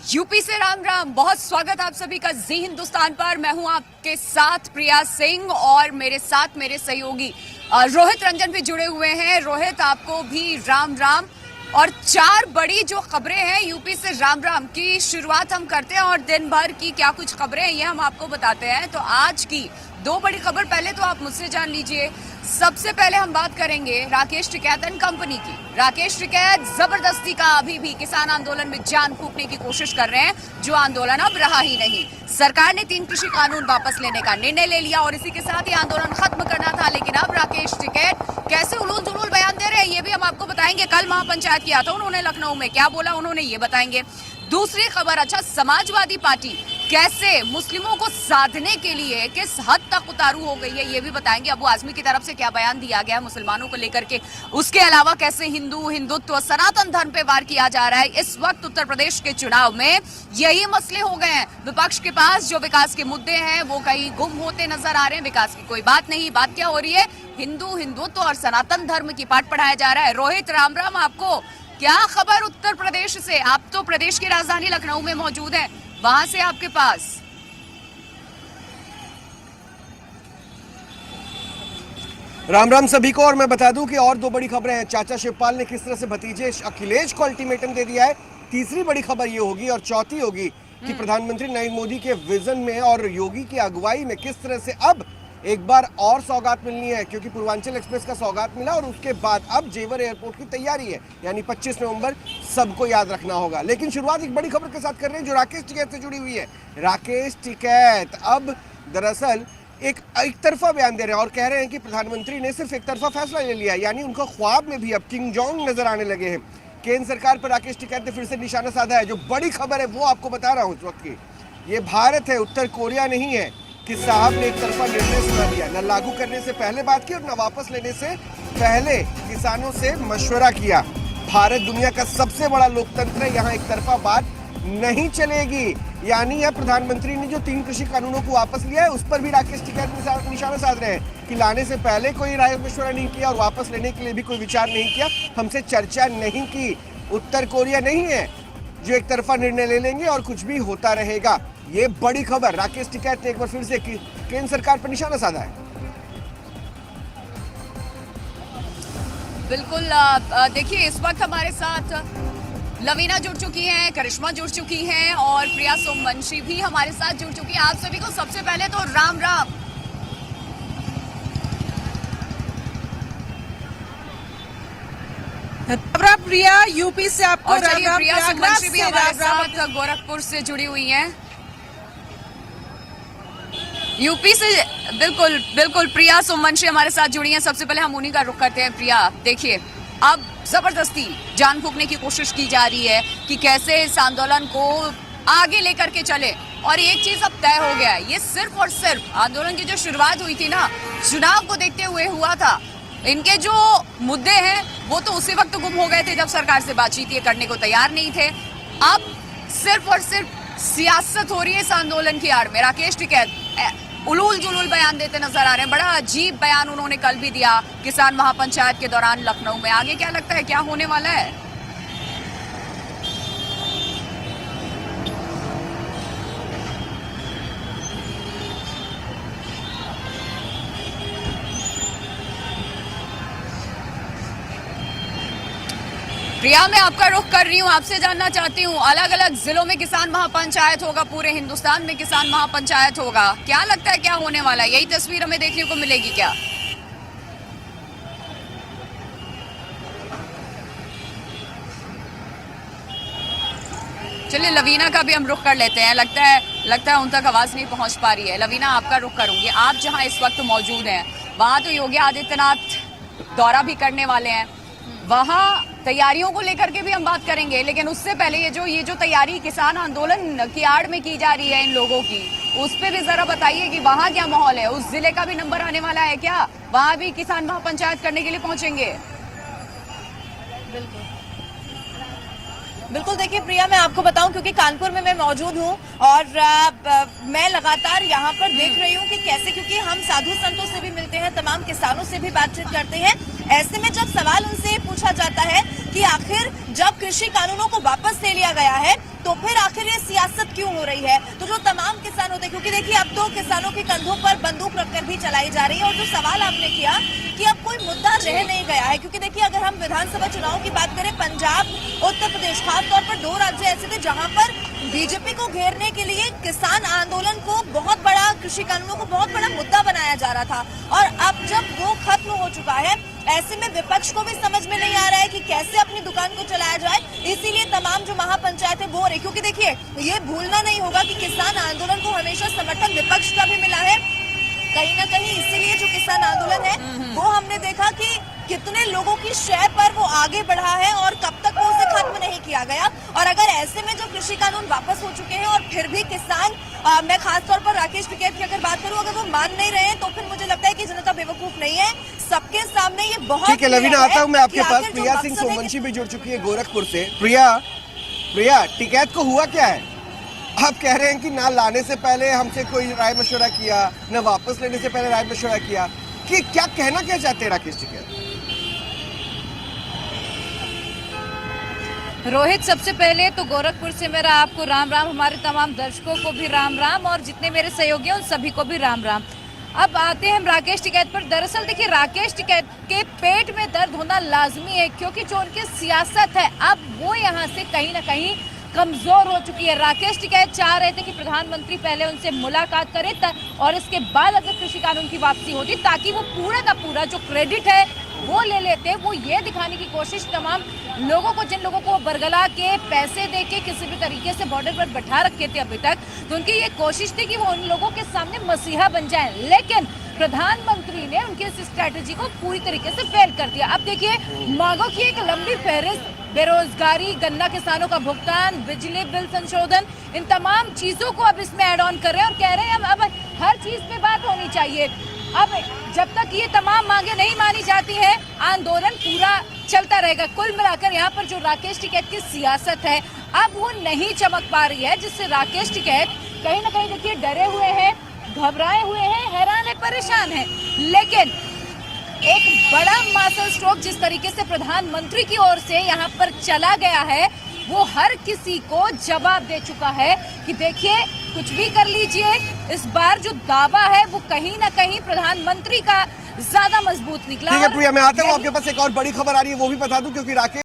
UP से राम राम। बहुत स्वागत आप सभी का जी हिंदुस्तान पर। मैं हूं आपके साथ प्रिया सिंह और मेरे साथ मेरे सहयोगी रोहित रंजन भी जुड़े हुए हैं। रोहित, आपको भी राम राम। और चार बड़ी जो खबरें हैं यूपी से राम राम की शुरुआत हम करते हैं और दिन भर की क्या कुछ खबरें हैं ये हम आपको बताते हैं। तो आज की दो बड़ी खबर पहले तो आप मुझसे जान लीजिए। सबसे पहले हम बात करेंगे राकेश टिकैत एंड कंपनी की। राकेश टिकैत जबरदस्ती का अभी भी किसान आंदोलन में जान फूंकने की कोशिश कर रहे हैं, जो आंदोलन अब रहा ही नहीं। सरकार ने 3 कृषि कानून वापस लेने का निर्णय ले लिया और इसी के साथ ही आंदोलन खत्म करना था। लेकिन अब राकेश टिकैत कैसे उलूल जुलूल बयान दे रहे हैं ये भी हम आपको बताएंगे। कल महापंचायत किया था उन्होंने लखनऊ में, क्या बोला उन्होंने ये बताएंगे। दूसरी खबर, अच्छा, समाजवादी पार्टी कैसे मुस्लिमों को साधने के लिए किस हद तक उतारू हो गई है ये भी बताएंगे। अबू आजमी की तरफ से क्या बयान दिया गया है मुसलमानों को लेकर के, उसके अलावा कैसे हिंदुत्व सनातन धर्म पे वार किया जा रहा है। इस वक्त उत्तर प्रदेश के चुनाव में यही मसले हो गए हैं। विपक्ष के पास जो विकास के मुद्दे हैं वो कहीं गुम होते नजर आ रहे हैं। विकास की कोई बात नहीं, बात क्या हो रही है, हिंदुत्व और सनातन धर्म की पाठ पढ़ाया जा रहा है। रोहित, राम राम आपको। क्या खबर उत्तर प्रदेश से? आप तो प्रदेश की राजधानी लखनऊ में मौजूद हैं, वहां से आपके पास। राम राम सभी को। और मैं बता दूं कि और दो बड़ी खबरें हैं। चाचा शिवपाल ने किस तरह से भतीजे अखिलेश को अल्टीमेटम दे दिया है। तीसरी बड़ी खबर ये होगी और चौथी होगी कि प्रधानमंत्री नरेंद्र मोदी के विजन में और योगी की अगुवाई में किस तरह से अब एक बार और सौगात मिलनी है, क्योंकि पूर्वांचल एक्सप्रेस का सौगात मिला और उसके बाद अब जेवर एयरपोर्ट की तैयारी है, यानी 25 नवंबर सबको याद रखना होगा। लेकिन शुरुआत एक बड़ी खबर के साथ कर रहे हैं जो राकेश टिकैत से जुड़ी हुई है। राकेश टिकैत अब दरअसल एक तरफा बयान दे रहे हैं और कह रहे हैं कि प्रधानमंत्री ने सिर्फ एक तरफा फैसला ले लिया, यानी उनका ख्वाब में भी अब किंग जोंग नजर आने लगे हैं। केंद्र सरकार पर राकेश टिकैत ने फिर से निशाना साधा है। जो बड़ी खबर है वो आपको बता रहा हूं इस वक्त की, ये भारत है, उत्तर कोरिया नहीं है कि साहब ने एक तरफा निर्णय सुना दिया। न लागू करने से पहले बात की और न वापस लेने से पहले किसानों से मशवरा किया। भारत दुनिया का सबसे बड़ा लोकतंत्र है, यहाँ एक तरफा बात नहीं चलेगी। यानी यह प्रधानमंत्री ने जो 3 कृषि कानूनों को वापस लिया है उस पर भी राकेश टिकैत निशाना साध रहे हैं कि लाने से पहले कोई राय मशवरा नहीं किया और वापस लेने के लिए भी कोई विचार नहीं किया, हमसे चर्चा नहीं की। उत्तर कोरिया नहीं है जो एक तरफा निर्णय ले लेंगे और कुछ भी होता रहेगा। ये बड़ी खबर राकेश टिकैत ने एक बार फिर से केंद्र सरकार पर निशाना साधा है। बिल्कुल। देखिए, इस वक्त हमारे साथ लवीना जुड़ चुकी हैं, करिश्मा जुड़ चुकी हैं और प्रिया सोमवंशी भी हमारे साथ जुड़ चुकी है। आप सभी को सबसे पहले तो राम राम। प्रिया, यूपी से आपको और चलिए, प्रिया सोमवंशी भी हमारे साथ गोरखपुर से जुड़ी हुई हैं, यूपी से। बिल्कुल बिल्कुल, प्रिया सोमवंशी हमारे साथ जुड़ी हैं। सबसे पहले हम उन्हीं का रुख करते हैं। प्रिया, देखिए, अब जबरदस्ती जान फूंकने की कोशिश की जा रही है कि कैसे इस आंदोलन को आगे लेकर के चले। और एक चीज अब तय हो गया है, ये सिर्फ और सिर्फ आंदोलन की जो शुरुआत हुई थी ना, चुनाव को देखते हुए हुआ था। इनके जो मुद्दे हैं वो तो उसी वक्त गुम हो गए थे जब सरकार से बातचीत ये करने को तैयार नहीं थे। अब सिर्फ और सिर्फ सियासत हो रही है इस आंदोलन की आड़ में। राकेश टिकैत उलूल जुलूल बयान देते नजर आ रहे हैं। बड़ा अजीब बयान उन्होंने कल भी दिया किसान महापंचायत के दौरान लखनऊ में। आगे क्या लगता है क्या होने वाला है? प्रिया, मैं आपका रुख कर रही हूँ, आपसे जानना चाहती हूँ, अलग अलग जिलों में किसान महापंचायत होगा, पूरे हिंदुस्तान में किसान महापंचायत होगा, क्या लगता है क्या होने वाला है? यही तस्वीर हमें देखने को मिलेगी क्या? चलिए, लवीना का भी हम रुख कर लेते हैं। लगता है उन तक आवाज नहीं पहुंच पा रही है। लवीना, आपका रुख करूंगी। आप जहां इस वक्त मौजूद हैं वहां तो योगी आदित्यनाथ दौरा भी करने वाले हैं, वहां तैयारियों को लेकर के भी हम बात करेंगे। लेकिन उससे पहले ये जो तैयारी किसान आंदोलन की आड़ में की जा रही है इन लोगों की, उस पे भी जरा बताइए कि वहां क्या माहौल है। उस जिले का भी नंबर आने वाला है क्या? वहां भी किसान महापंचायत करने के लिए पहुंचेंगे? बिल्कुल। देखिए प्रिया, मैं आपको बताऊं, क्योंकि कानपुर में मैं मौजूद हूं और मैं लगातार यहां पर देख रही हूं कि कैसे, क्योंकि हम साधु संतों से भी मिलते हैं, तमाम किसानों से भी बातचीत करते हैं। ऐसे में जब सवाल उनसे पूछा जाता है कि आखिर जब कृषि कानूनों को वापस ले लिया गया है तो फिर आखिर ये सियासत क्यों हो रही है? तो जो तमाम किसान होते हैं, क्योंकि देखिए अब तो किसानों के कंधों पर बंदूक रखकर भी चलाई जा रही है। और जो सवाल आपने किया कि अब कोई मुद्दा रह नहीं गया है, क्योंकि देखिए अगर हम विधानसभा चुनाव की बात करें, पंजाब, उत्तर प्रदेश, खासतौर पर 2 राज्य ऐसे थे जहां पर बीजेपी को घेरने के लिए किसान आंदोलन को बहुत बड़ा, कृषि कानूनों को बहुत बड़ा मुद्दा बनाया जा रहा था। और अब जब वो खत्म हो चुका है, ऐसे में विपक्ष को भी समझ में नहीं आ रहा है कि कैसे अपनी दुकान को चलाया जाए। इसीलिए तमाम जो महापंचायत है वो हो रही, क्योंकि देखिए ये भूलना नहीं होगा कि किसान आंदोलन को हमेशा समर्थन विपक्ष का भी मिला है कहीं ना कहीं। इसीलिए जो किसान आंदोलन है वो हमने देखा कि कितने लोगों की शय पर वो आगे बढ़ा है और कब तक वो उसे खत्म नहीं किया गया। और अगर ऐसे में जो कृषि कानून वापस हो चुके हैं और फिर भी किसान, मैं खासतौर पर राकेश टिकैत की अगर बात करूं, अगर वो मान नहीं रहे हैं तो फिर मुझे लगता है कि जनता बेवकूफ नहीं है। सबके सामने ये बहुत ठीक है लवीना, आता हूं मैं आपके कि पास। आखिर जो प्रिया सिंह मकसद है सोमवंशी भी जुड़ चुकी है गोरखपुर से। प्रिया, टिकैत को हुआ क्या है? आप कह रहे हैं कि ना लाने से पहले हमसे कोई राय मशवरा किया, ना वापस लेने से पहले राय मशवरा किया, कि क्या कहना क्या चाहते हैं राकेश टिकैत? रोहित, सबसे पहले तो गोरखपुर से मेरा आपको राम राम, हमारे तमाम दर्शकों को भी राम राम और जितने मेरे सहयोगी हैं उन सभी को भी राम राम। अब आते हैं हम राकेश टिकैत पर। दरअसल देखिए, राकेश टिकैत के पेट में दर्द होना लाजमी है, क्योंकि जो उनकी सियासत है अब वो यहाँ से कहीं ना कहीं कमजोर हो चुकी है। राकेश टिकैत चाह रहे थे कि प्रधानमंत्री पहले उनसे मुलाकात करे और इसके बाद अगर कृषि कानून की वापसी होती, ताकि वो पूरा का पूरा जो क्रेडिट है वो ले लेते। वो ये दिखाने की कोशिश तमाम लोगों को, जिन लोगों को बरगला के पैसे दे के किसी भी तरीके से बॉर्डर पर बैठा रखे थे अभी तक, तो उनकी ये कोशिश थी कि वो उन लोगों के सामने मसीहा बन जाए। लेकिन प्रधानमंत्री ने उनकी इस स्ट्रैटेजी को पूरी तरीके से फेल कर दिया। अब देखिए, मांगों की एक लंबी फहरिस्त, बेरोजगारी, गन्ना किसानों का भुगतान, बिजली बिल संशोधन, इन तमाम चीजों को अब इसमें ऐड ऑन कर रहे हैं और कह रहे हैं अब हर चीज पे बात होनी चाहिए। अब जब तक ये तमाम मांगे नहीं मानी जाती है, आंदोलन पूरा चलता रहेगा। कुल मिलाकर यहाँ पर जो राकेश टिकैत की सियासत है अब वो नहीं चमक पा रही है, जिससे राकेश टिकैत कहीं ना कहीं देखिए डरे हुए हैं, घबराए हुए हैं, हैरान है, परेशान है। लेकिन एक बड़ा मास्टर स्ट्रोक जिस तरीके से प्रधानमंत्री की ओर से यहाँ पर चला गया है, वो हर किसी को जवाब दे चुका है कि देखिए कुछ भी कर लीजिए, इस बार जो दावा है वो कहीं ना कहीं प्रधानमंत्री का ज्यादा मजबूत निकला। ठीक है प्रिया, मैं आता हूँ आपके पास। एक और बड़ी खबर आ रही है वो भी बता दूं, क्योंकि राकेश